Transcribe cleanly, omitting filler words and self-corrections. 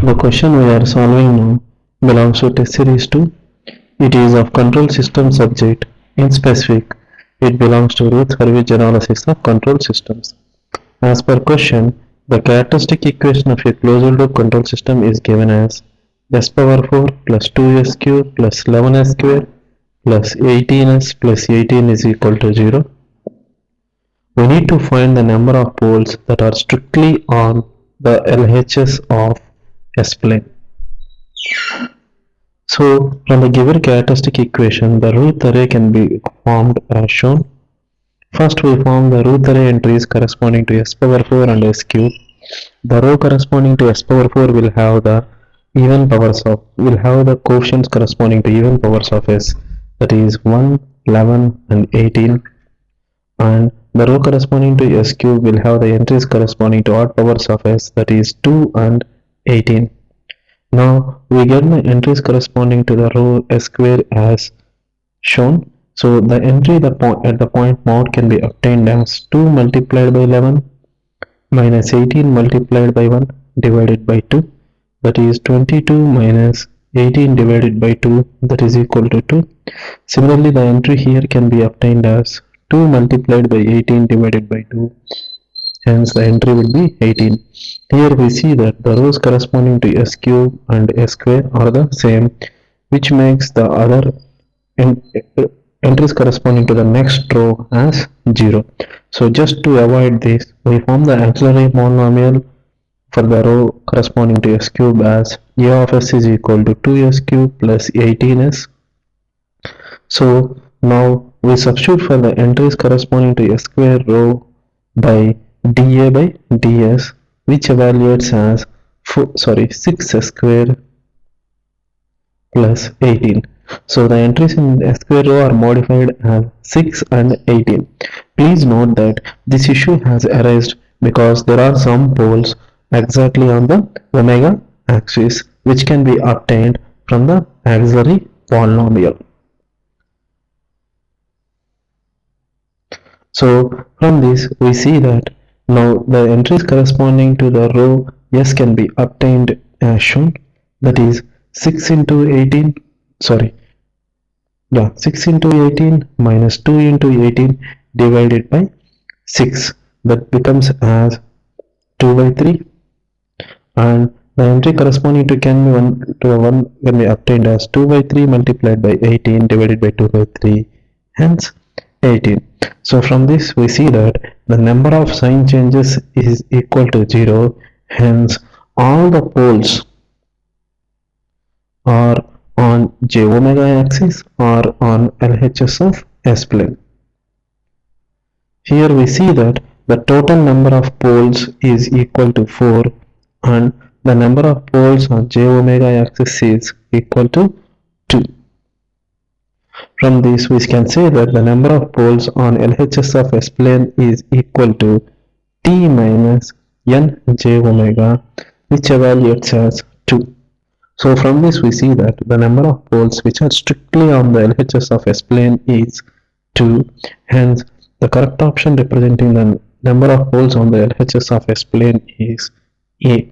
The question we are solving now belongs to test series 2. It is of control system subject. In specific, it belongs to Routh-Hurwitz analysis of control systems. As per question, the characteristic equation of a closed-loop control system is given as s power 4 plus 2s cube plus 11s square plus 18s plus 18 is equal to 0. We need to find the number of poles that are strictly on the LHS of S-plane. So, from the given characteristic equation, the Routh array can be formed as shown. First, we form the Routh array entries corresponding to s power 4 and s cube. The row corresponding to s power 4 will have the coefficients corresponding to even powers of s, that is 1, 11 and 18, and the row corresponding to s cube will have the entries corresponding to odd powers of s, that is 2 and 18. Now we get the entries corresponding to the row s square as shown. So the entry at the point mod can be obtained as 2 multiplied by 11 minus 18 multiplied by 1 divided by 2, that is 22 minus 18 divided by 2, that is equal to 2. Similarly, the entry here can be obtained as 2 multiplied by 18 divided by 2, hence the entry will be 18. Here we see that the rows corresponding to s cube and s square are the same, which makes the other entries corresponding to the next row as 0. So just to avoid this, we form the auxiliary monomial for the row corresponding to s cube as a of s is equal to 2s cube plus 18s. So now we substitute for the entries corresponding to s square row by dA by ds, which evaluates as 6s square plus 18. So the entries in the s square row are modified as 6 and 18. Please note that this issue has arisen because there are some poles exactly on the omega axis which can be obtained from the auxiliary polynomial. So from this we see that now the entries corresponding to the row s can be obtained as shown, that is 6 into 18 minus 2 into 18 divided by 6, that becomes as 2 by 3, and the entry corresponding to 1 can be obtained as 2 by 3 multiplied by 18 divided by 2 by 3, hence 18. So from this we see that the number of sign changes is equal to 0, hence all the poles are on j omega axis or on LHS of S-plane. Here we see that the total number of poles is equal to 4 and the number of poles on j omega axis is equal to 2. From this we can say that the number of poles on LHS of S-plane is equal to t minus n j omega, which evaluates as 2. So from this we see that the number of poles which are strictly on the LHS of S-plane is 2, hence the correct option representing the number of poles on the LHS of S-plane is A.